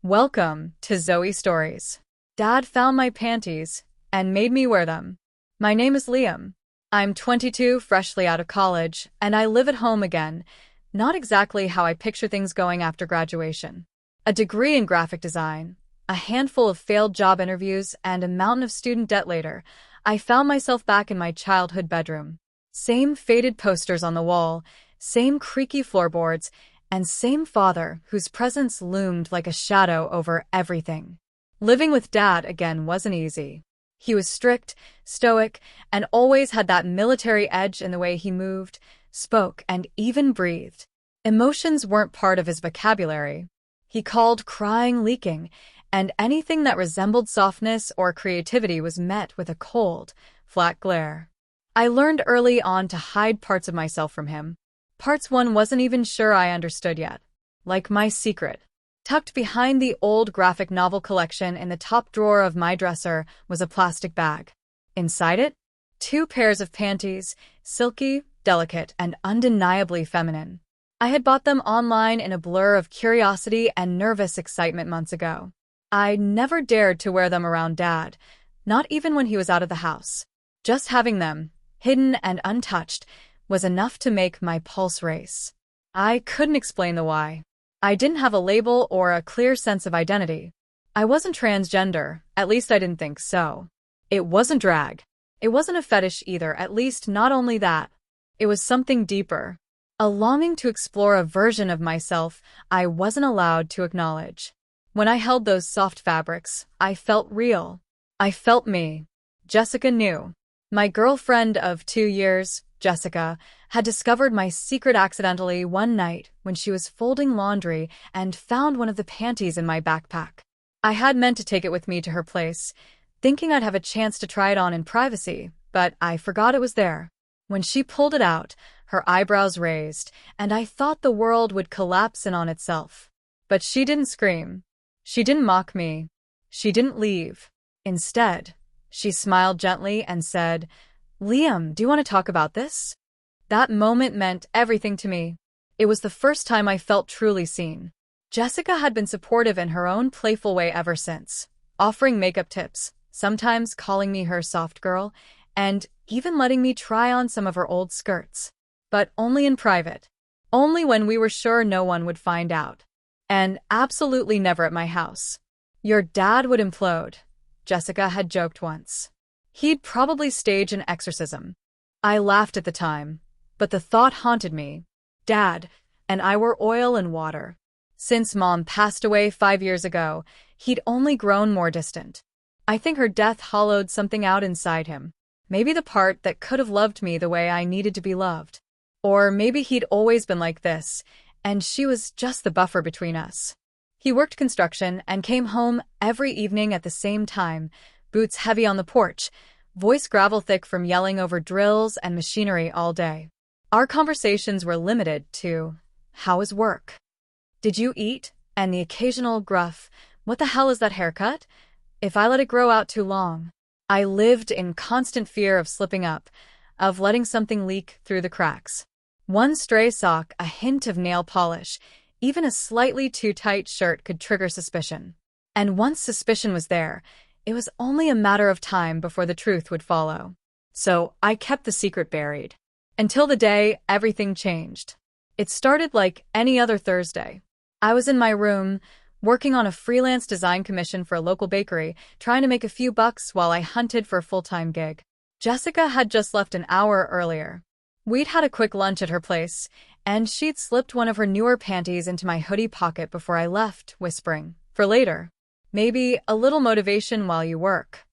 Welcome to Zoe Stories. Dad found my panties and made me wear them. My name is Liam. I'm 22, freshly out of college, and I live at home again. Not exactly how I picture things going after graduation. A degree in graphic design, a handful of failed job interviews, and a mountain of student debt later, I found myself back in my childhood bedroom. Same faded posters on the wall, same creaky floorboards, and same father whose presence loomed like a shadow over everything. Living with Dad again wasn't easy. He was strict, stoic, and always had that military edge in the way he moved, spoke, and even breathed. Emotions weren't part of his vocabulary. He called crying leaking, and anything that resembled softness or creativity was met with a cold, flat glare. I learned early on to hide parts of myself from him. Parts one wasn't even sure I understood yet. Like my secret. Tucked behind the old graphic novel collection in the top drawer of my dresser was a plastic bag. Inside it, 2 pairs of panties, silky, delicate, and undeniably feminine. I had bought them online in a blur of curiosity and nervous excitement months ago. I never dared to wear them around Dad, not even when he was out of the house. Just having them, hidden and untouched, was enough to make my pulse race. I couldn't explain the why. I didn't have a label or a clear sense of identity. I wasn't transgender, at least I didn't think so. It wasn't drag. It wasn't a fetish either, at least not only that. It was something deeper. A longing to explore a version of myself I wasn't allowed to acknowledge. When I held those soft fabrics, I felt real. I felt me. Jessica knew. My girlfriend of 2 years, Jessica, had discovered my secret accidentally one night when she was folding laundry and found one of the panties in my backpack. I had meant to take it with me to her place, thinking I'd have a chance to try it on in privacy, but I forgot it was there. When she pulled it out, her eyebrows raised, and I thought the world would collapse in on itself. But she didn't scream. She didn't mock me. She didn't leave. Instead, she smiled gently and said, "Liam, do you want to talk about this?" That moment meant everything to me. It was the first time I felt truly seen. Jessica had been supportive in her own playful way ever since, offering makeup tips, sometimes calling me her soft girl, and even letting me try on some of her old skirts. But only in private. Only when we were sure no one would find out. And absolutely never at my house. "Your dad would implode," Jessica had joked once. "He'd probably stage an exorcism." I laughed at the time, but the thought haunted me. Dad and I were oil and water. Since Mom passed away 5 years ago, he'd only grown more distant. I think her death hollowed something out inside him. Maybe the part that could have loved me the way I needed to be loved. Or maybe he'd always been like this, and she was just the buffer between us. He worked construction and came home every evening at the same time, boots heavy on the porch, voice gravel thick from yelling over drills and machinery all day. Our conversations were limited to, "How is work? Did you eat?" and the occasional gruff, "What the hell is that haircut?" if I let it grow out too long. I lived in constant fear of slipping up, of letting something leak through the cracks. One stray sock, a hint of nail polish, even a slightly too tight shirt could trigger suspicion. And once suspicion was there, it was only a matter of time before the truth would follow. So I kept the secret buried. Until the day everything changed. It started like any other Thursday. I was in my room, working on a freelance design commission for a local bakery, trying to make a few bucks while I hunted for a full-time gig. Jessica had just left an hour earlier. We'd had a quick lunch at her place, and she'd slipped one of her newer panties into my hoodie pocket before I left, whispering, "For later. Maybe a little motivation while you work."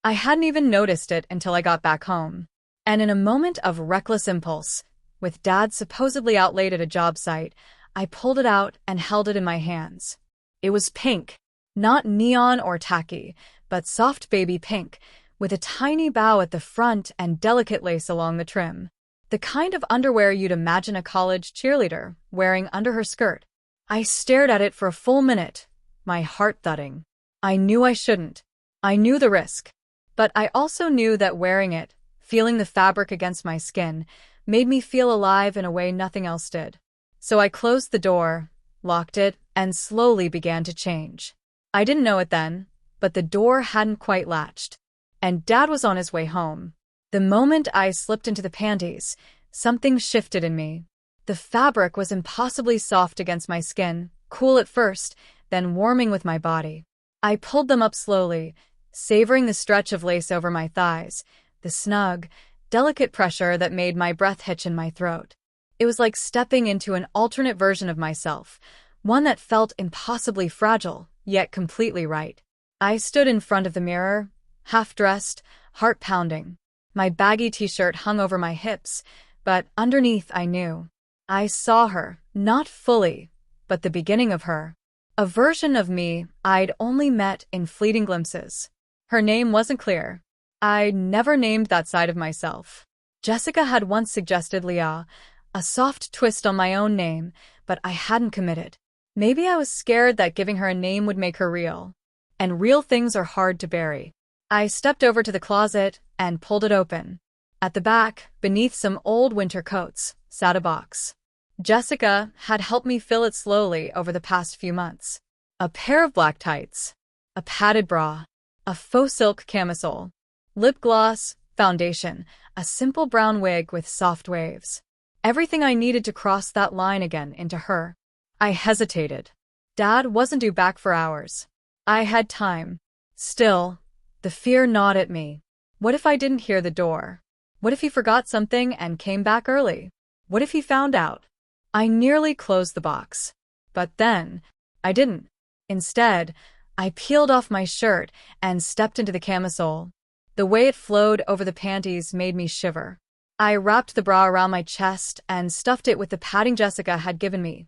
I hadn't even noticed it until I got back home. And in a moment of reckless impulse, with Dad supposedly out late at a job site, I pulled it out and held it in my hands. It was pink. Not neon or tacky, but soft baby pink, with a tiny bow at the front and delicate lace along the trim. The kind of underwear you'd imagine a college cheerleader wearing under her skirt. I stared at it for a full minute, my heart thudding. I knew I shouldn't. I knew the risk. But I also knew that wearing it, feeling the fabric against my skin, made me feel alive in a way nothing else did. So I closed the door, locked it, and slowly began to change. I didn't know it then, but the door hadn't quite latched, and Dad was on his way home. The moment I slipped into the panties, something shifted in me. The fabric was impossibly soft against my skin, cool at first, then warming with my body. I pulled them up slowly, savoring the stretch of lace over my thighs, the snug, delicate pressure that made my breath hitch in my throat. It was like stepping into an alternate version of myself, one that felt impossibly fragile, yet completely right. I stood in front of the mirror, half-dressed, heart pounding. My baggy t-shirt hung over my hips, but underneath I knew. I saw her, not fully, but the beginning of her. A version of me I'd only met in fleeting glimpses. Her name wasn't clear. I'd never named that side of myself. Jessica had once suggested Leah, a soft twist on my own name, but I hadn't committed. Maybe I was scared that giving her a name would make her real. And real things are hard to bury. I stepped over to the closet and pulled it open. At the back, beneath some old winter coats, sat a box. Jessica had helped me fill it slowly over the past few months. A pair of black tights, a padded bra, a faux silk camisole, lip gloss, foundation, a simple brown wig with soft waves. Everything I needed to cross that line again into her. I hesitated. Dad wasn't due back for hours. I had time. Still, the fear gnawed at me. What if I didn't hear the door? What if he forgot something and came back early? What if he found out? I nearly closed the box. But then, I didn't. Instead, I peeled off my shirt and stepped into the camisole. The way it flowed over the panties made me shiver. I wrapped the bra around my chest and stuffed it with the padding Jessica had given me.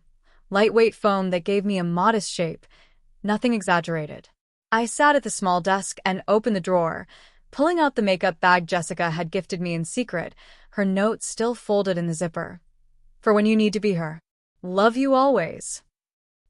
Lightweight foam that gave me a modest shape. Nothing exaggerated. I sat at the small desk and opened the drawer, pulling out the makeup bag Jessica had gifted me in secret, her note still folded in the zipper. For when you need to be her. Love you always.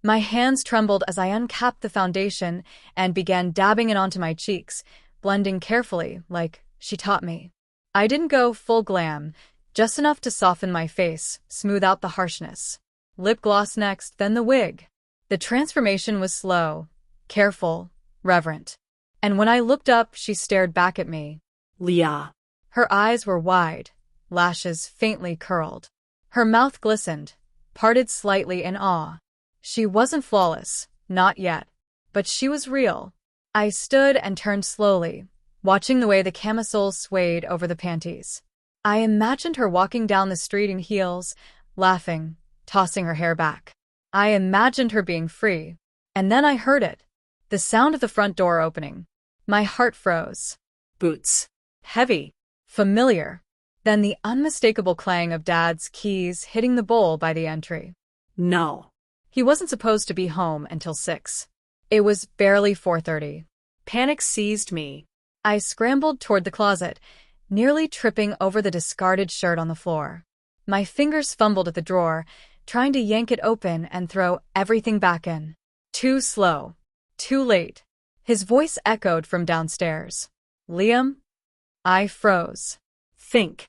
My hands trembled as I uncapped the foundation and began dabbing it onto my cheeks, blending carefully, like she taught me. I didn't go full glam, just enough to soften my face, smooth out the harshness. Lip gloss next, then the wig. The transformation was slow, careful, reverent. And when I looked up, she stared back at me. Leah. Her eyes were wide, lashes faintly curled. Her mouth glistened, parted slightly in awe. She wasn't flawless, not yet. But she was real. I stood and turned slowly, watching the way the camisole swayed over the panties. I imagined her walking down the street in heels, laughing, tossing her hair back. I imagined her being free. And then I heard it. The sound of the front door opening. My heart froze. Boots. Heavy. Familiar. Then the unmistakable clang of Dad's keys hitting the bowl by the entry. No. He wasn't supposed to be home until 6. It was barely 4:30. Panic seized me. I scrambled toward the closet, nearly tripping over the discarded shirt on the floor. My fingers fumbled at the drawer, trying to yank it open and throw everything back in. Too slow. Too late. His voice echoed from downstairs. Liam? I froze. Think.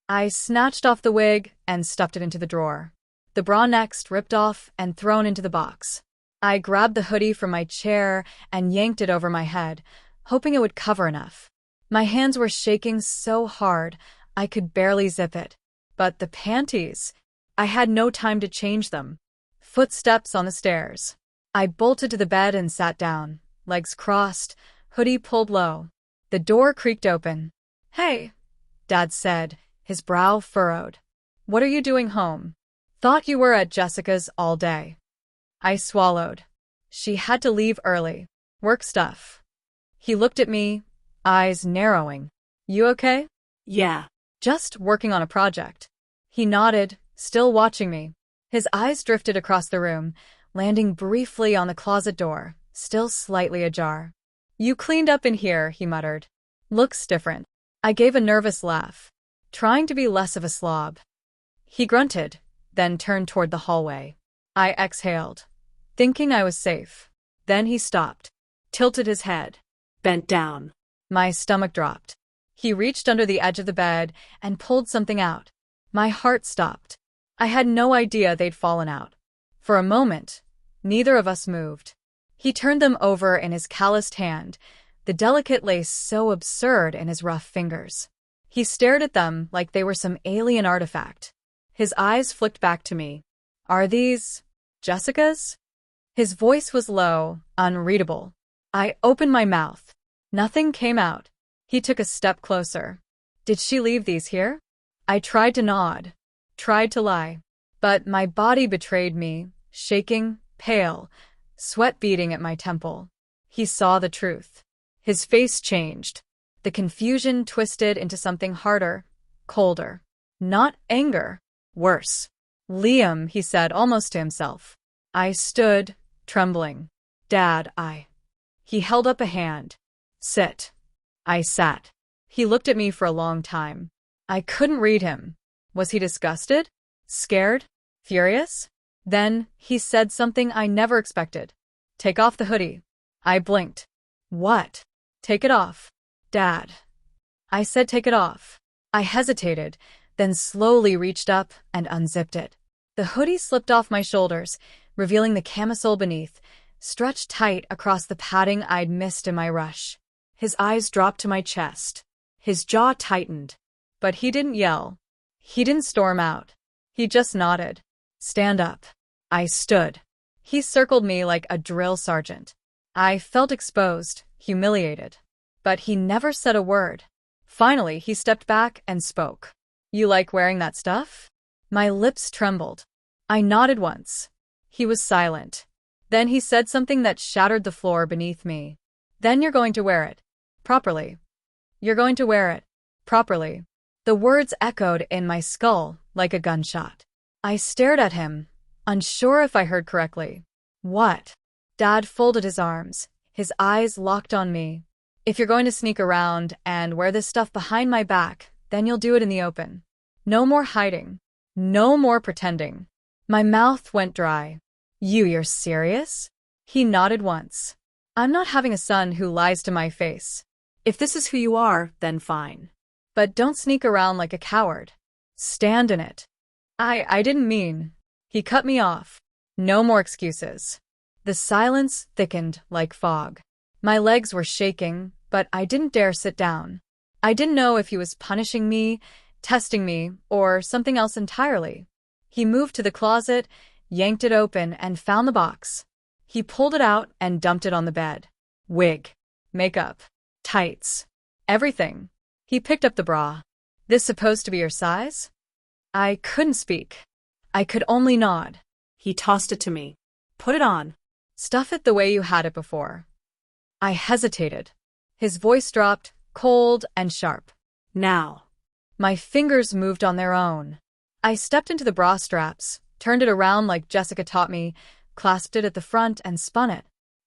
I snatched off the wig and stuffed it into the drawer. The bra next ripped off and thrown into the box. I grabbed the hoodie from my chair and yanked it over my head, hoping it would cover enough. My hands were shaking so hard I could barely zip it. But the panties, I had no time to change them. Footsteps on the stairs. I bolted to the bed and sat down, legs crossed, hoodie pulled low. The door creaked open. Hey, Dad said, his brow furrowed. What are you doing home? Thought you were at Jessica's all day. I swallowed. She had to leave early. Work stuff. He looked at me, eyes narrowing. You okay? Yeah. Just working on a project. He nodded, still watching me. His eyes drifted across the room, landing briefly on the closet door, still slightly ajar. You cleaned up in here, he muttered. Looks different. I gave a nervous laugh, trying to be less of a slob. He grunted, then turned toward the hallway. I exhaled, thinking I was safe. Then he stopped, tilted his head, bent down. My stomach dropped. He reached under the edge of the bed and pulled something out. My heart stopped. I had no idea they'd fallen out. For a moment, neither of us moved. He turned them over in his calloused hand, the delicate lace so absurd in his rough fingers. He stared at them like they were some alien artifact. His eyes flicked back to me. Are these Jessica's? His voice was low, unreadable. I opened my mouth. Nothing came out. He took a step closer. Did she leave these here? I tried to nod, tried to lie, but my body betrayed me, shaking, pale, sweat beading at my temple. He saw the truth. His face changed. The confusion twisted into something harder, colder. Not anger. Worse. Liam, he said almost to himself. I stood, trembling. Dad, He held up a hand. Sit. I sat. He looked at me for a long time. I couldn't read him. Was he disgusted? Scared? Furious? Then he said something I never expected. Take off the hoodie. I blinked. What? Take it off. Dad. I said take it off. I hesitated, then slowly reached up and unzipped it. The hoodie slipped off my shoulders, revealing the camisole beneath, stretched tight across the padding I'd missed in my rush. His eyes dropped to my chest. His jaw tightened. But he didn't yell. He didn't storm out. He just nodded. Stand up. I stood. He circled me like a drill sergeant. I felt exposed, humiliated. But he never said a word. Finally, he stepped back and spoke. You like wearing that stuff? My lips trembled. I nodded once. He was silent. Then he said something that shattered the floor beneath me. Then you're going to wear it. Properly. You're going to wear it. Properly. The words echoed in my skull like a gunshot. I stared at him, unsure if I heard correctly. What? Dad folded his arms, his eyes locked on me. If you're going to sneak around and wear this stuff behind my back, then you'll do it in the open. No more hiding. No more pretending. My mouth went dry. You're serious? He nodded once. I'm not having a son who lies to my face. If this is who you are, then fine. But don't sneak around like a coward. Stand in it. I didn't mean. He cut me off. No more excuses. The silence thickened like fog. My legs were shaking, but I didn't dare sit down. I didn't know if he was punishing me, testing me, or something else entirely. He moved to the closet, yanked it open, and found the box. He pulled it out and dumped it on the bed. Wig, makeup, tights, everything. He picked up the bra. This supposed to be your size? I couldn't speak. I could only nod. He tossed it to me. Put it on. Stuff it the way you had it before. I hesitated. His voice dropped, cold and sharp. Now. My fingers moved on their own. I stepped into the bra straps, turned it around like Jessica taught me, clasped it at the front and spun it.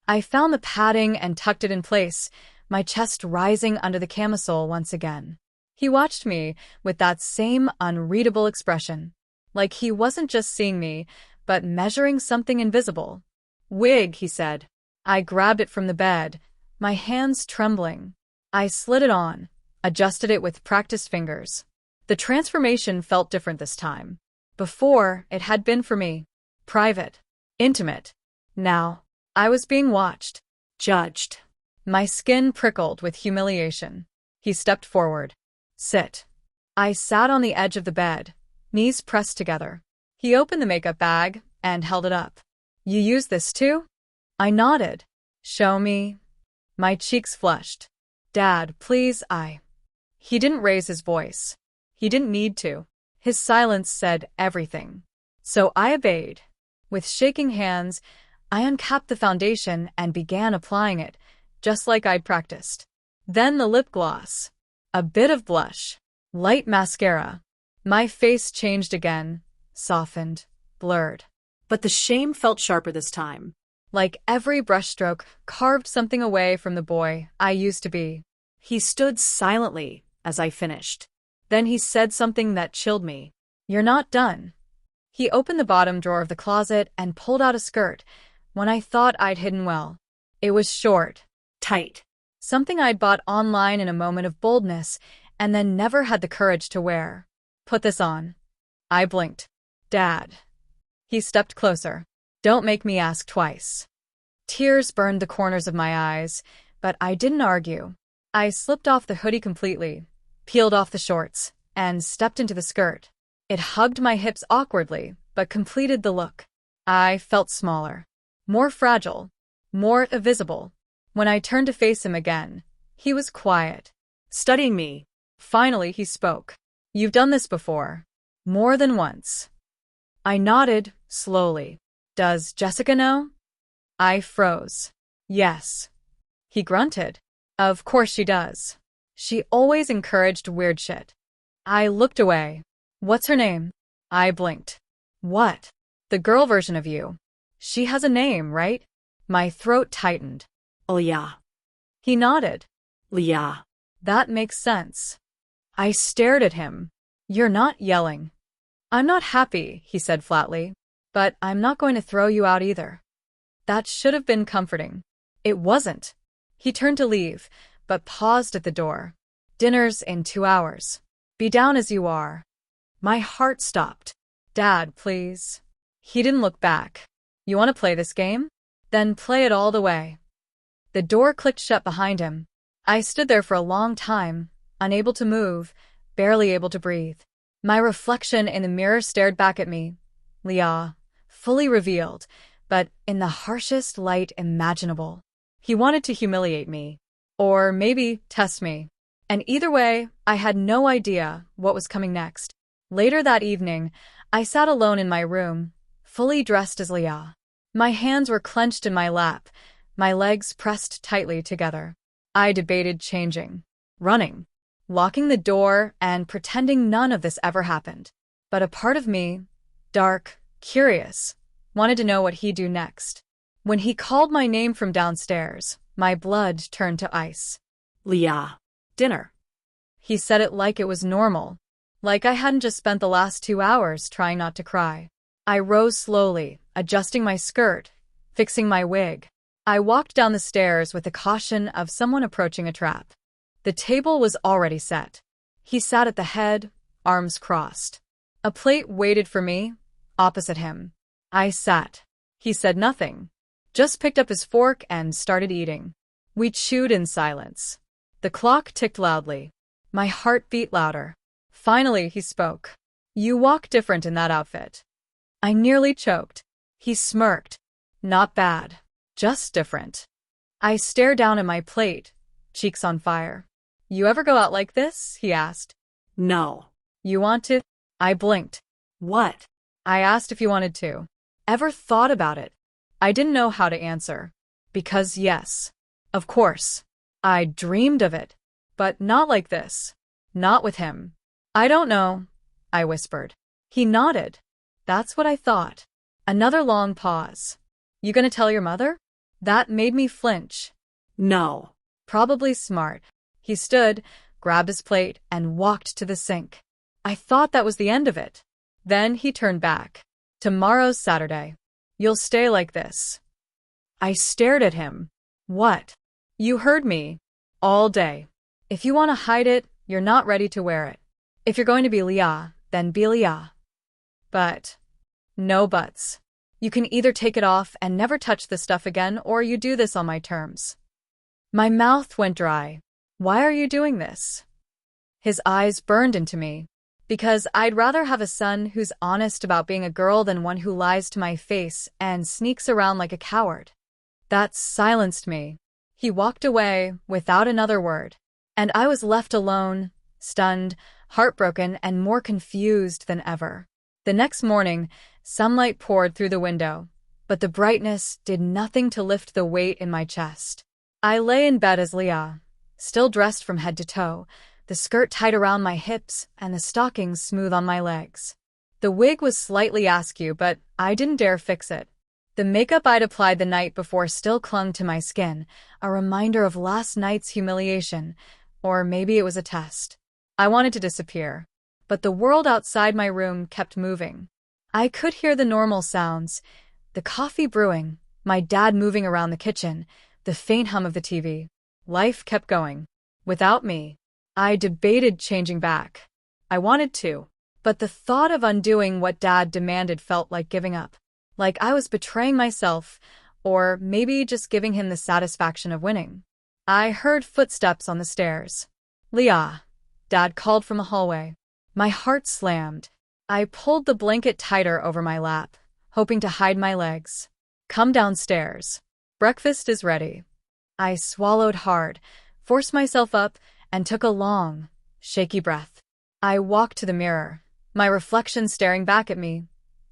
I found the padding and tucked it in place, my chest rising under the camisole once again. He watched me with that same unreadable expression, like he wasn't just seeing me, but measuring something invisible. Wig, he said. I grabbed it from the bed, my hands trembling. I slid it on, adjusted it with practiced fingers. The transformation felt different this time. Before, it had been for me. Private. Intimate. Now, I was being watched. Judged. My skin prickled with humiliation. He stepped forward. Sit. I sat on the edge of the bed, knees pressed together. He opened the makeup bag and held it up. You use this too? I nodded. Show me. My cheeks flushed. Dad, please, He didn't raise his voice. He didn't need to. His silence said everything. So I obeyed. With shaking hands, I uncapped the foundation and began applying it, just like I'd practiced. Then the lip gloss. A bit of blush. Light mascara. My face changed again, softened, blurred. But the shame felt sharper this time. Like every brushstroke carved something away from the boy I used to be. He stood silently as I finished. Then he said something that chilled me. You're not done. He opened the bottom drawer of the closet and pulled out a skirt, one I thought I'd hidden well. It was short. Tight. Something I'd bought online in a moment of boldness and then never had the courage to wear. Put this on. I blinked. Dad. He stepped closer. Don't make me ask twice. Tears burned the corners of my eyes, but I didn't argue. I slipped off the hoodie completely, peeled off the shorts, and stepped into the skirt. It hugged my hips awkwardly, but completed the look. I felt smaller, more fragile, more invisible. When I turned to face him again, he was quiet, studying me. Finally, he spoke. You've done this before. More than once. I nodded, slowly. Does Jessica know? I froze. Yes. He grunted. Of course she does. She always encouraged weird shit. I looked away. What's her name? I blinked. What? The girl version of you. She has a name, right? My throat tightened. Leah. He nodded. Leah. That makes sense. I stared at him. You're not yelling. I'm not happy, he said flatly, but I'm not going to throw you out either. That should have been comforting. It wasn't. He turned to leave, but paused at the door. Dinner's in 2 hours. Be down as you are. My heart stopped. Dad, please. He didn't look back. You want to play this game? Then play it all the way. The door clicked shut behind him. I stood there for a long time, unable to move, barely able to breathe. My reflection in the mirror stared back at me. Leah, fully revealed, but in the harshest light imaginable. He wanted to humiliate me, or maybe test me. And either way, I had no idea what was coming next. Later that evening, I sat alone in my room, fully dressed as Leah. My hands were clenched in my lap, my legs pressed tightly together. I debated changing, running, locking the door, and pretending none of this ever happened. But a part of me, dark, curious, wanted to know what he'd do next. When he called my name from downstairs, my blood turned to ice. Leah. Dinner. He said it like it was normal, like I hadn't just spent the last 2 hours trying not to cry. I rose slowly, adjusting my skirt, fixing my wig. I walked down the stairs with the caution of someone approaching a trap. The table was already set. He sat at the head, arms crossed. A plate waited for me, opposite him. I sat. He said nothing, just picked up his fork and started eating. We chewed in silence. The clock ticked loudly. My heart beat louder. Finally, he spoke. You walk different in that outfit. I nearly choked. He smirked. Not bad. Just different. I stared down at my plate, cheeks on fire. You ever go out like this? He asked. No. You want to? I blinked. What? I asked if you wanted to. Ever thought about it? I didn't know how to answer. Because yes. Of course. I dreamed of it. But not like this. Not with him. I don't know, I whispered. He nodded. That's what I thought. Another long pause. You gonna tell your mother? That made me flinch. No. Probably smart. He stood, grabbed his plate, and walked to the sink. I thought that was the end of it. Then he turned back. Tomorrow's Saturday. You'll stay like this. I stared at him. What? You heard me. All day. If you want to hide it, you're not ready to wear it. If you're going to be Leah, then be Leah. But no buts. You can either take it off and never touch this stuff again, or you do this on my terms. My mouth went dry. Why are you doing this? His eyes burned into me. Because I'd rather have a son who's honest about being a girl than one who lies to my face and sneaks around like a coward. That silenced me. He walked away without another word, and I was left alone, stunned, heartbroken, and more confused than ever. The next morning, sunlight poured through the window, but the brightness did nothing to lift the weight in my chest. I lay in bed as Leah, still dressed from head to toe, the skirt tight around my hips and the stockings smooth on my legs. The wig was slightly askew, but I didn't dare fix it. The makeup I'd applied the night before still clung to my skin, a reminder of last night's humiliation, or maybe it was a test. I wanted to disappear, but the world outside my room kept moving. I could hear the normal sounds, the coffee brewing, my dad moving around the kitchen, the faint hum of the TV. Life kept going. Without me. I debated changing back. I wanted to, but the thought of undoing what Dad demanded felt like giving up. like I was betraying myself, or maybe just giving him the satisfaction of winning. I heard footsteps on the stairs. Leah, Dad called from the hallway. My heart slammed. I pulled the blanket tighter over my lap, hoping to hide my legs. Come downstairs. Breakfast is ready. I swallowed hard, forced myself up, and took a long, shaky breath. I walked to the mirror, my reflection staring back at me.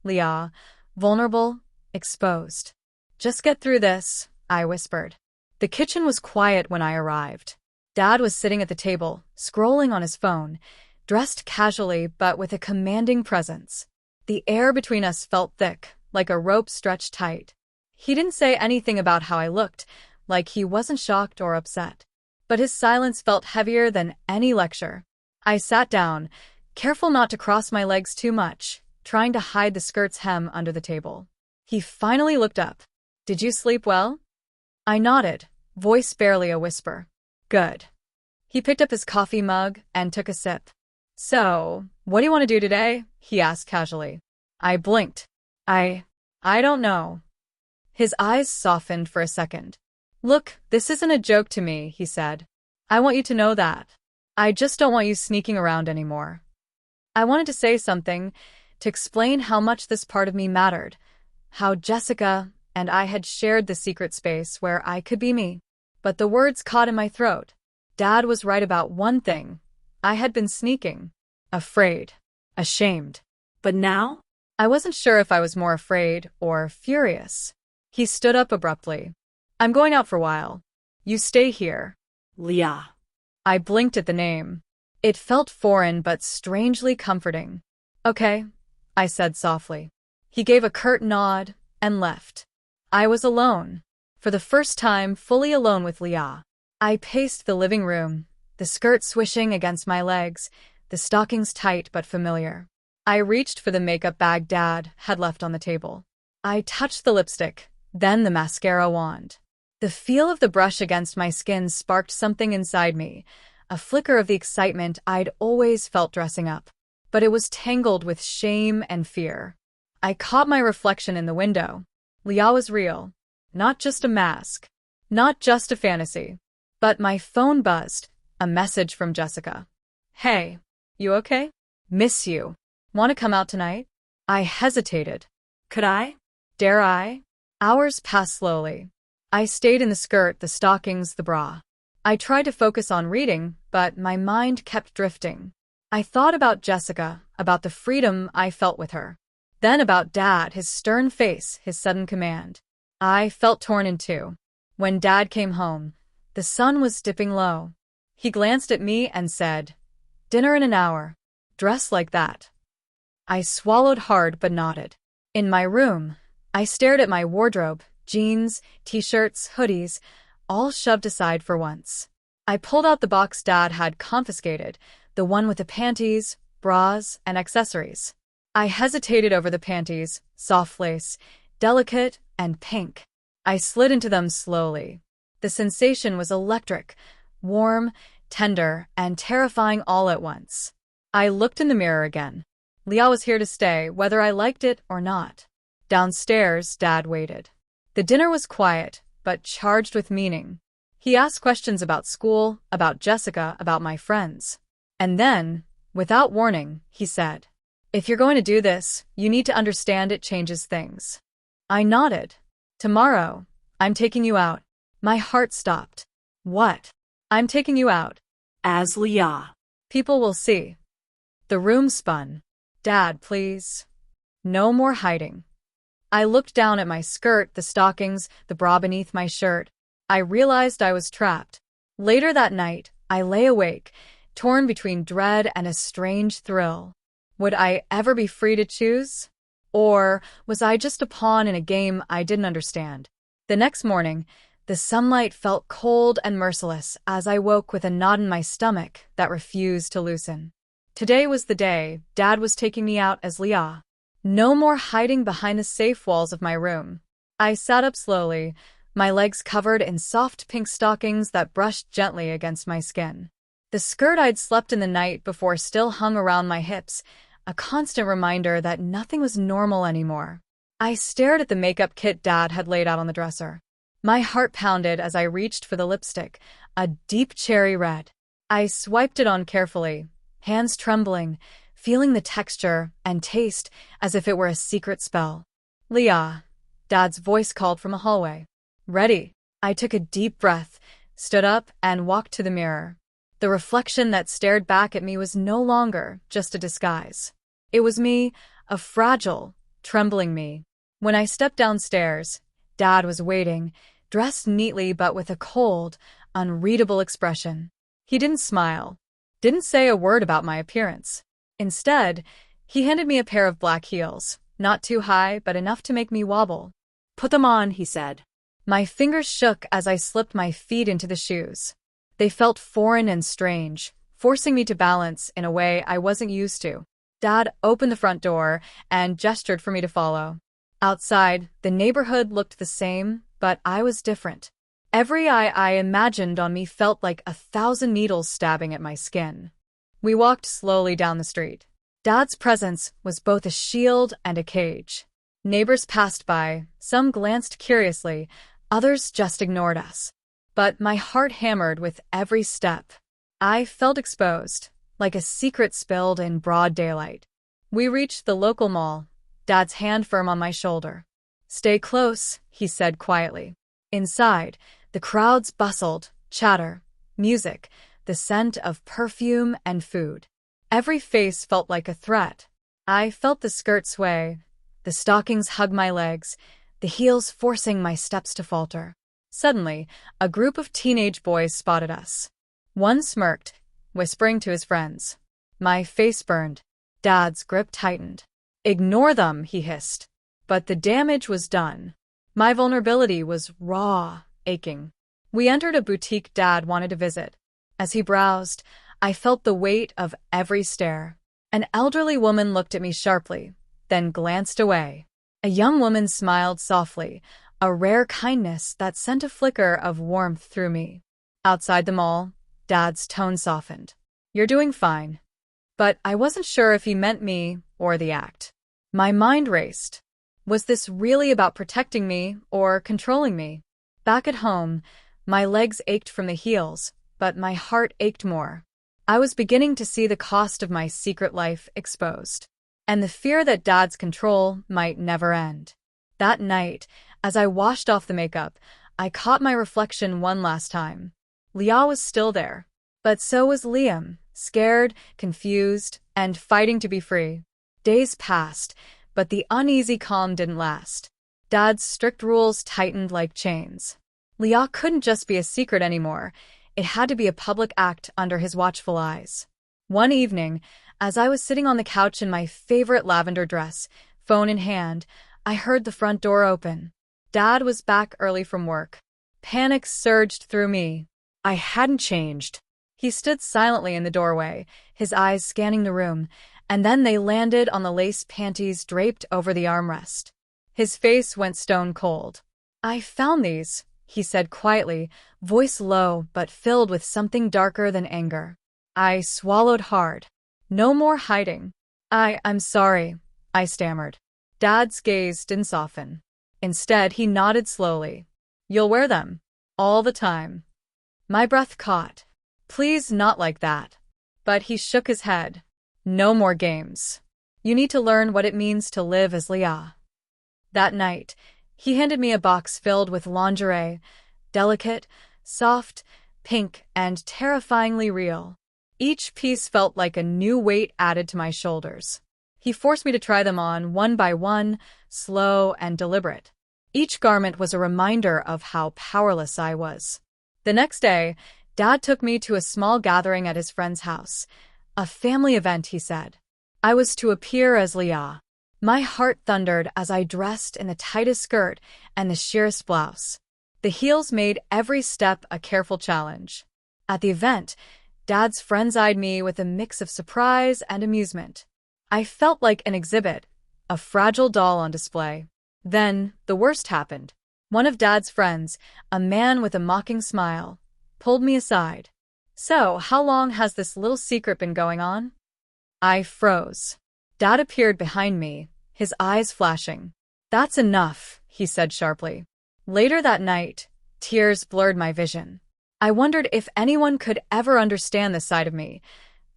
Leah, vulnerable, exposed. Just get through this, I whispered. The kitchen was quiet when I arrived. Dad was sitting at the table, scrolling on his phone, dressed casually but with a commanding presence. The air between us felt thick, like a rope stretched tight. He didn't say anything about how I looked, like he wasn't shocked or upset. But his silence felt heavier than any lecture. I sat down, careful not to cross my legs too much, trying to hide the skirt's hem under the table. He finally looked up. Did you sleep well? I nodded, voice barely a whisper. Good. He picked up his coffee mug and took a sip. So, what do you want to do today? He asked casually. I blinked. I don't know. His eyes softened for a second. Look, this isn't a joke to me, he said. I want you to know that. I just don't want you sneaking around anymore. I wanted to say something, to explain how much this part of me mattered, how Jessica and I had shared the secret space where I could be me. But the words caught in my throat. Dad was right about one thing. I had been sneaking. Afraid. Ashamed. But now? I wasn't sure if I was more afraid or furious. He stood up abruptly. I'm going out for a while. You stay here. Leah. I blinked at the name. It felt foreign but strangely comforting. Okay, I said softly. He gave a curt nod and left. I was alone. For the first time, fully alone with Leah. I paced the living room, the skirt swishing against my legs, the stockings tight but familiar. I reached for the makeup bag Dad had left on the table. I touched the lipstick, then the mascara wand. The feel of the brush against my skin sparked something inside me, a flicker of the excitement I'd always felt dressing up. But it was tangled with shame and fear. I caught my reflection in the window. Leah was real. Not just a mask. Not just a fantasy. But my phone buzzed. A message from Jessica. Hey, you okay? Miss you. Want to come out tonight? I hesitated. Could I? Dare I? Hours passed slowly. I stayed in the skirt, the stockings, the bra. I tried to focus on reading, but my mind kept drifting. I thought about Jessica, about the freedom I felt with her. Then about Dad, his stern face, his sudden command. I felt torn in two. When Dad came home, the sun was dipping low. He glanced at me and said, Dinner in an hour. Dress like that. I swallowed hard but nodded. In my room, I stared at my wardrobe, jeans, t-shirts, hoodies, all shoved aside for once. I pulled out the box Dad had confiscated, the one with the panties, bras, and accessories. I hesitated over the panties, soft lace, delicate and pink. I slid into them slowly. The sensation was electric, warm, tender, and terrifying all at once. I looked in the mirror again. Leah was here to stay, whether I liked it or not. Downstairs, Dad waited. The dinner was quiet, but charged with meaning. He asked questions about school, about Jessica, about my friends. And then, without warning, he said, If you're going to do this, you need to understand it changes things. I nodded. Tomorrow, I'm taking you out. My heart stopped. What? I'm taking you out. As Leah. People will see. The room spun. Dad, please. No more hiding. I looked down at my skirt, the stockings, the bra beneath my shirt. I realized I was trapped. Later that night, I lay awake, torn between dread and a strange thrill. Would I ever be free to choose? Or was I just a pawn in a game I didn't understand? The next morning, the sunlight felt cold and merciless as I woke with a knot in my stomach that refused to loosen. Today was the day Dad was taking me out as Leah. No more hiding behind the safe walls of my room. I sat up slowly, my legs covered in soft pink stockings that brushed gently against my skin. The skirt I'd slept in the night before still hung around my hips, a constant reminder that nothing was normal anymore. I stared at the makeup kit Dad had laid out on the dresser. My heart pounded as I reached for the lipstick, a deep cherry red. I swiped it on carefully, hands trembling, feeling the texture and taste as if it were a secret spell. Leah, Dad's voice called from a hallway. Ready? I took a deep breath, stood up, and walked to the mirror. The reflection that stared back at me was no longer just a disguise. It was me, a fragile, trembling me. When I stepped downstairs, Dad was waiting, dressed neatly but with a cold, unreadable expression. He didn't smile, didn't say a word about my appearance. Instead, he handed me a pair of black heels, not too high but enough to make me wobble. Put them on, he said. My fingers shook as I slipped my feet into the shoes. They felt foreign and strange, forcing me to balance in a way I wasn't used to. Dad opened the front door and gestured for me to follow. Outside, the neighborhood looked the same, but I was different. Every eye I imagined on me felt like 1,000 needles stabbing at my skin. We walked slowly down the street. Dad's presence was both a shield and a cage. Neighbors passed by, some glanced curiously, others just ignored us. But my heart hammered with every step. I felt exposed, like a secret spilled in broad daylight. We reached the local mall, Dad's hand firm on my shoulder. Stay close, he said quietly. Inside, the crowds bustled, chatter, music, the scent of perfume and food. Every face felt like a threat. I felt the skirt sway, the stockings hug my legs, the heels forcing my steps to falter. Suddenly, a group of teenage boys spotted us. One smirked, whispering to his friends. My face burned. Dad's grip tightened. Ignore them, he hissed. But the damage was done. My vulnerability was raw, aching. We entered a boutique Dad wanted to visit. As he browsed, I felt the weight of every stare. An elderly woman looked at me sharply, then glanced away. A young woman smiled softly, a rare kindness that sent a flicker of warmth through me. Outside the mall, Dad's tone softened. You're doing fine. But I wasn't sure if he meant me or the act. My mind raced. Was this really about protecting me or controlling me? Back at home, my legs ached from the heels, but my heart ached more. I was beginning to see the cost of my secret life exposed, and the fear that Dad's control might never end. That night, as I washed off the makeup, I caught my reflection one last time. Leah was still there, but so was Liam, scared, confused, and fighting to be free. Days passed, but the uneasy calm didn't last. Dad's strict rules tightened like chains. Leah couldn't just be a secret anymore. It had to be a public act under his watchful eyes. One evening, as I was sitting on the couch in my favorite lavender dress, phone in hand, I heard the front door open. Dad was back early from work. Panic surged through me. I hadn't changed. He stood silently in the doorway, his eyes scanning the room, and then they landed on the lace panties draped over the armrest. His face went stone cold. I found these, he said quietly, voice low but filled with something darker than anger. I swallowed hard. No more hiding. I'm sorry, I stammered. Dad's gaze didn't soften. Instead, he nodded slowly. You'll wear them. All the time. My breath caught. Please, not like that. But he shook his head. No more games. You need to learn what it means to live as Leah. That night, he handed me a box filled with lingerie, delicate, soft, pink, and terrifyingly real. Each piece felt like a new weight added to my shoulders. He forced me to try them on one by one, slow and deliberate. Each garment was a reminder of how powerless I was. The next day, Dad took me to a small gathering at his friend's house. A family event, he said. I was to appear as Leah. My heart thundered as I dressed in the tightest skirt and the sheerest blouse. The heels made every step a careful challenge. At the event, Dad's friends eyed me with a mix of surprise and amusement. I felt like an exhibit, a fragile doll on display. Then, the worst happened. One of Dad's friends, a man with a mocking smile, pulled me aside. So, how long has this little secret been going on? I froze. Dad appeared behind me, his eyes flashing. "That's enough," he said sharply. Later that night, tears blurred my vision. I wondered if anyone could ever understand this side of me,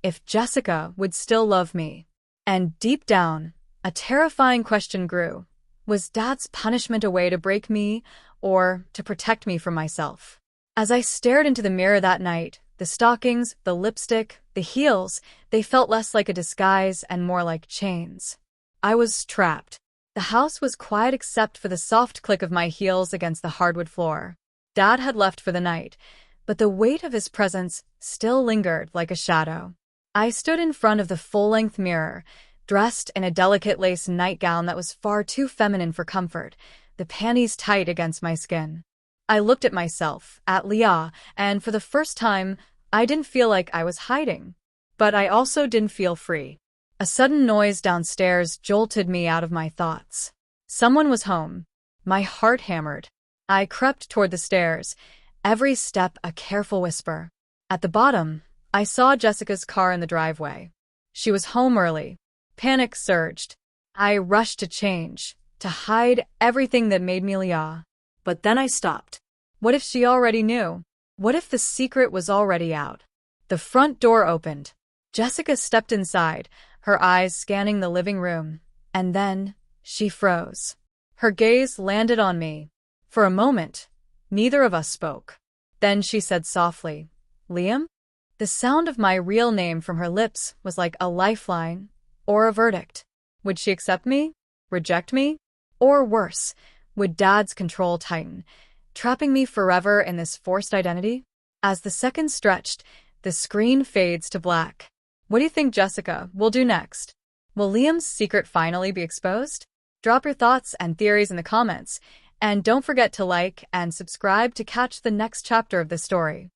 if Jessica would still love me. And deep down, a terrifying question grew. Was Dad's punishment a way to break me, or to protect me from myself? As I stared into the mirror that night, the stockings, the lipstick, the heels, they felt less like a disguise and more like chains. I was trapped. The house was quiet except for the soft click of my heels against the hardwood floor. Dad had left for the night, but the weight of his presence still lingered like a shadow. I stood in front of the full-length mirror, dressed in a delicate lace nightgown that was far too feminine for comfort, the panties tight against my skin. I looked at myself, at Leah, and for the first time, I didn't feel like I was hiding. But I also didn't feel free. A sudden noise downstairs jolted me out of my thoughts. Someone was home. My heart hammered. I crept toward the stairs, every step a careful whisper. At the bottom, I saw Jessica's car in the driveway. She was home early. Panic surged. I rushed to change, to hide everything that made me Leah. But then I stopped. What if she already knew? What if the secret was already out? The front door opened. Jessica stepped inside, her eyes scanning the living room, and then she froze. Her gaze landed on me. For a moment, neither of us spoke. Then she said softly, "Liam?" The sound of my real name from her lips was like a lifeline or a verdict. Would she accept me? Reject me? Or worse, would Dad's control tighten, trapping me forever in this forced identity? As the seconds stretched, the screen fades to black. What do you think Jessica will do next? Will Liam's secret finally be exposed? Drop your thoughts and theories in the comments, and don't forget to like and subscribe to catch the next chapter of the story.